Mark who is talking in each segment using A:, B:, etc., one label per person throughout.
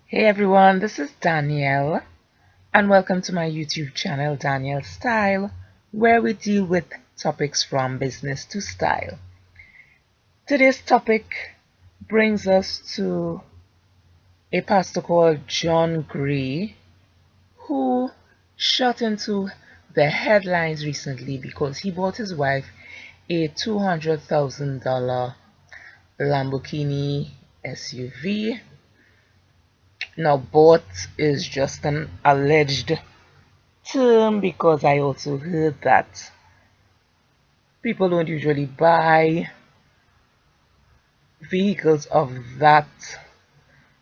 A: Hey everyone, this is Danielle, and welcome to my YouTube channel Danielle Style, where we deal with topics from business to style. Today's topic brings us to a pastor called John Gray, who shot into the headlines recently because he bought his wife a $200,000 Lamborghini SUV. Now, bought is just an alleged term because I also heard that people don't usually buy vehicles of that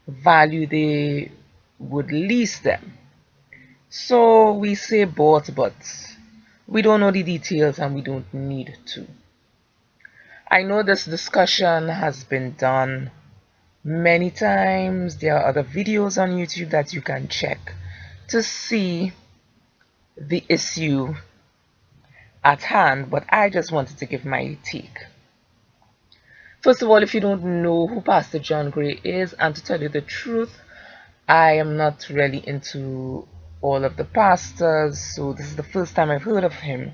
A: value, they would lease them. So we say bought, but we don't know the details and we don't need to. I know this discussion has been done many times. There are other videos on YouTube that you can check to see the issue at hand, but I just wanted to give my take. First of all, if you don't know who Pastor John Gray is, and to tell you the truth, I am not really into all of the pastors, so this is the first time I've heard of him.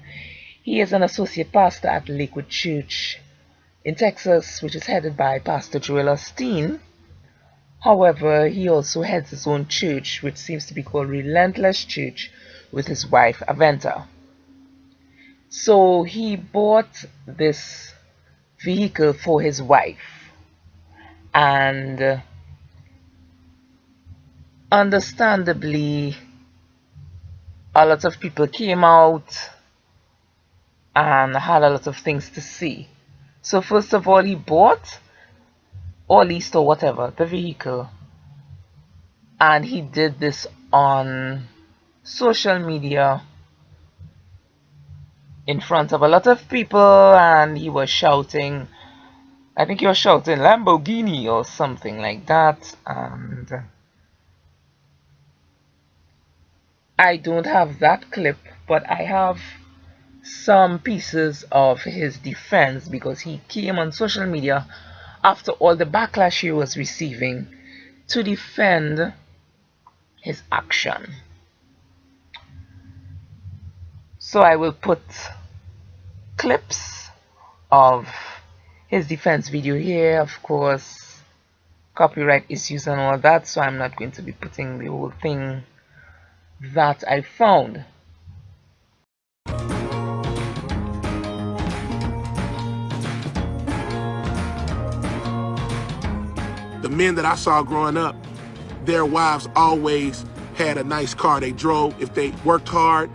A: He is an associate pastor at Lakewood Church in Texas, which is headed by Pastor Joel Osteen. However, he also heads his own church, which seems to be called Relentless Church, with his wife Aventa. So he bought this vehicle for his wife, and understandably a lot of people came out and had a lot of things to say. So first of all, he bought or leased or whatever the vehicle, and he did this on social media in front of a lot of people, and he was shouting, I think he was shouting Lamborghini or something like that. And I don't have that clip, but I have some pieces of his defense, because he came on social media after all the backlash he was receiving to defend his action. So I will put clips of his defense video here. Of course, copyright issues and all that, so I'm not going to be putting the whole thing that I found.
B: The men that I saw growing up, their wives always had a nice car they drove. If they worked hard,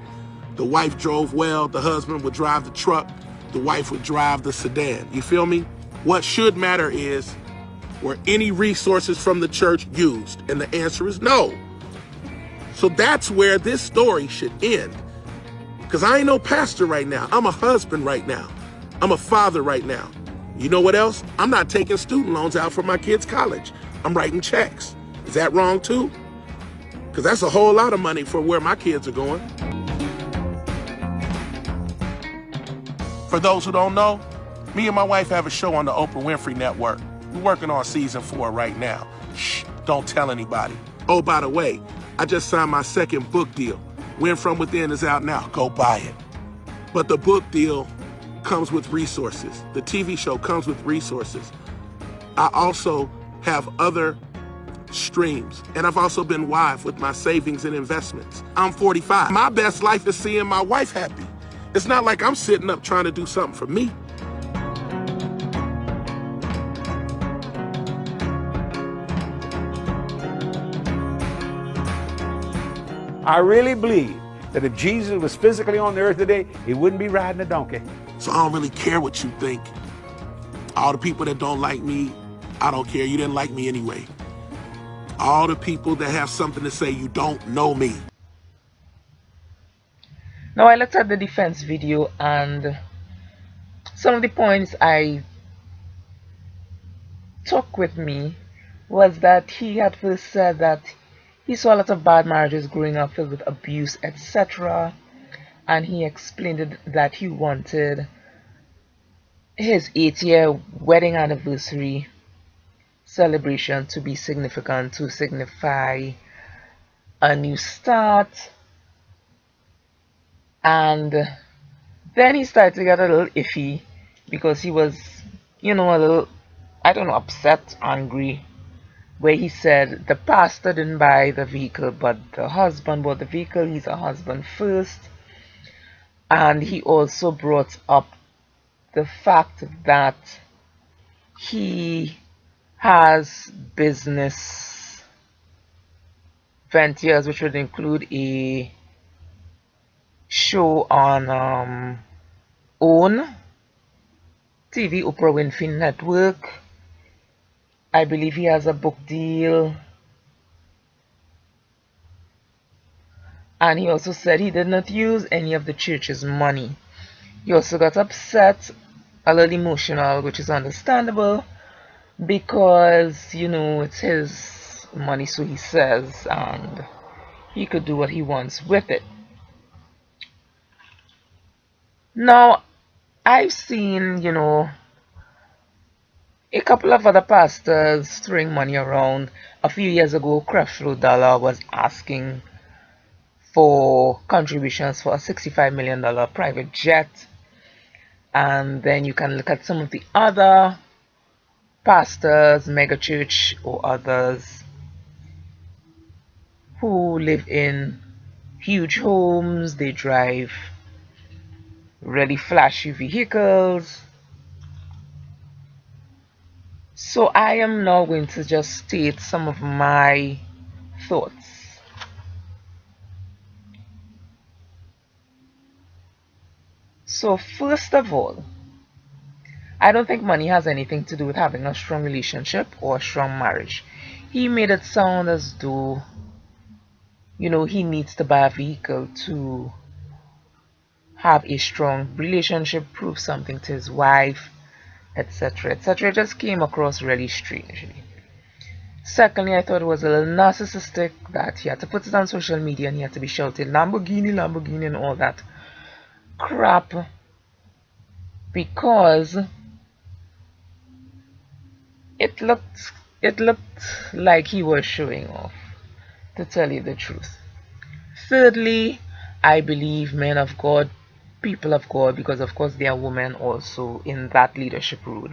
B: the wife drove well, the husband would drive the truck, the wife would drive the sedan. You feel me? What should matter is, were any resources from the church used? And the answer is no. So that's where this story should end. Because I ain't no pastor right now. I'm a husband right now. I'm a father right now. You know what else? I'm not taking student loans out for my kids' college. I'm writing checks. Is that wrong too? Because that's a whole lot of money for where my kids are going. For those who don't know, me and my wife have a show on the Oprah Winfrey Network. We're working on season 4 right now. Shh, don't tell anybody. Oh, by the way, I just signed my second book deal. Win From Within is out now. Go buy it. But the book deal comes with resources. The TV show comes with resources. I also have other streams, and I've also been wise with my savings and investments. I'm 45. My best life is seeing my wife happy. It's not like I'm sitting up trying to do something for me.
C: I really believe that if Jesus was physically on the earth today, he wouldn't be riding a donkey.
B: So I don't really care what you think. All the people that don't like me, I don't care. You didn't like me anyway. All the people that have something to say, you don't know me.
A: Now I looked at the defense video, and some of the points I took with me was that he had first said that he saw a lot of bad marriages growing up filled with abuse, etc. And he explained that he wanted his 8-year wedding anniversary celebration to be significant, to signify a new start. And then he started to get a little iffy because he was, a little, I don't know, upset, angry, where he said the pastor didn't buy the vehicle, but the husband bought the vehicle. He's a husband first. And he also brought up the fact that he has business ventures, which would include a show on OWN TV, Oprah Winfrey Network. I believe he has a book deal. And he also said he did not use any of the church's money. He also got upset, a little emotional, which is understandable because, it's his money, so he says, and he could do what he wants with it. Now, I've seen, a couple of other pastors throwing money around. A few years ago, Creflo Dollar was asking for contributions for a $65 million private jet. And then you can look at some of the other pastors, megachurch or others, who live in huge homes. They drive really flashy vehicles. So I am now going to just state some of my thoughts. So first of all, I don't think money has anything to do with having a strong relationship or a strong marriage. He made it sound as though, he needs to buy a vehicle to have a strong relationship, prove something to his wife, etc., etc. It just came across really strangely. Secondly, I thought it was a little narcissistic that he had to put it on social media and he had to be shouting Lamborghini, Lamborghini and all that crap, because it looked like he was showing off, to tell you the truth. Thirdly, I believe men of God, people of God, because of course they are women also in that leadership role,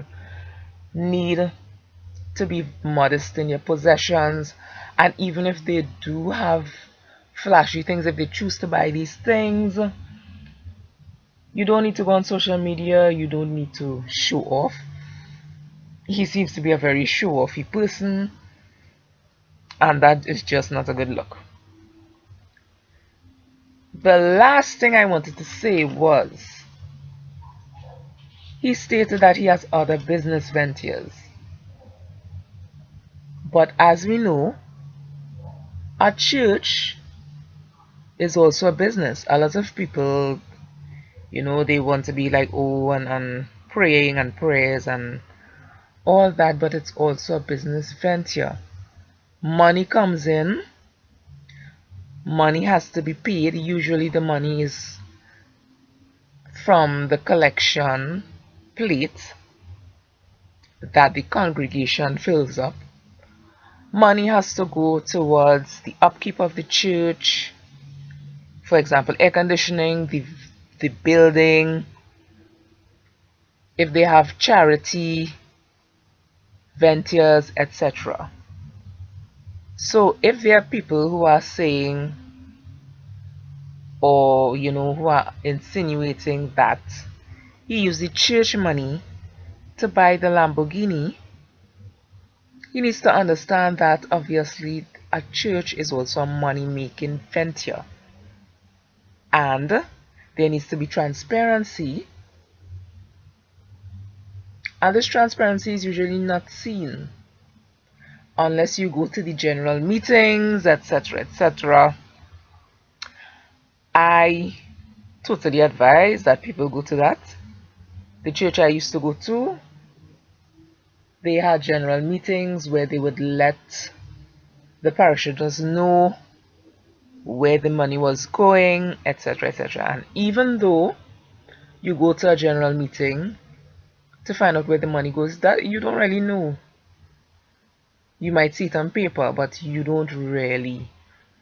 A: need to be modest in your possessions. And even if they do have flashy things, if they choose to buy these things, you don't need to go on social media, you don't need to show off. He seems to be a very show-offy person, and that is just not a good look. The last thing I wanted to say was, he stated that he has other business ventures. But as we know, a church is also a business. A lot of people, they want to be like, oh, and praying and prayers and all that, but it's also a business venture. Money comes in, money has to be paid. Usually the money is from the collection plate that the congregation fills up. Money has to go towards the upkeep of the church, for example, air conditioning, the building, if they have charity ventures, etc. So if there are people who are saying, or who are insinuating that he used the church money to buy the Lamborghini, he needs to understand that obviously a church is also a money-making venture, and there needs to be transparency, and this transparency is usually not seen unless you go to the general meetings, etc., etc. I totally advise that people go to that. The church I used to go to, they had general meetings where they would let the parishioners know where the money was going, etc., etc. And even though you go to a general meeting to find out where the money goes, that you don't really know. You might see it on paper, but you don't really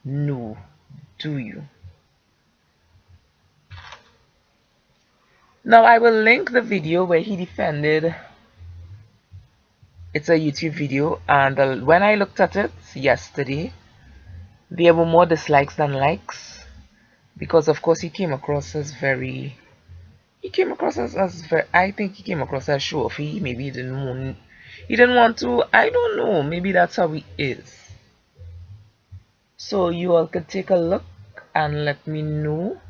A: know, do you? Now I will link the video where he defended. It's a YouTube video, and when I looked at it yesterday, there were more dislikes than likes, because of course he came across as very, I think he came across as show-offy. Maybe he didn't want to, I don't know, maybe that's how he is. So you all could take a look and let me know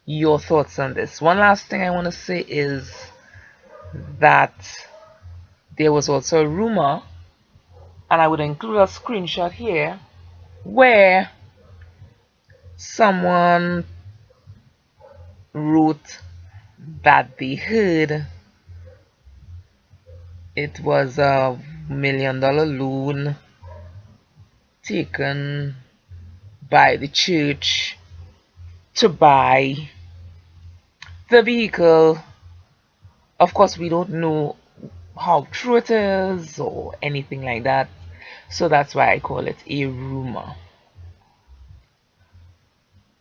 A: your thoughts on this. One last thing I want to say is that there was also a rumor, and I would include a screenshot here, where someone wrote that they heard it was a $1 million loan taken by the church to buy the vehicle. Of course, we don't know how true it is or anything like that, so that's why I call it a rumor.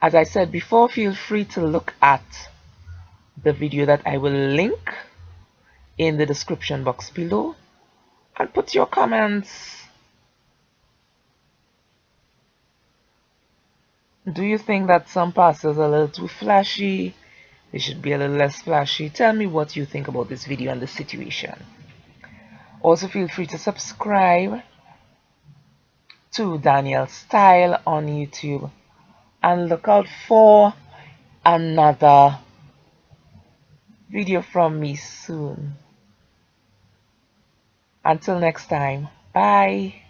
A: As I said before, feel free to look at the video that I will link in the description box below and put your comments. Do you think that some pastors are a little too flashy? They should be a little less flashy. Tell me what you think about this video and the situation. Also feel free to subscribe to Daniel Style on YouTube and look out for another video from me soon. Until next time, bye.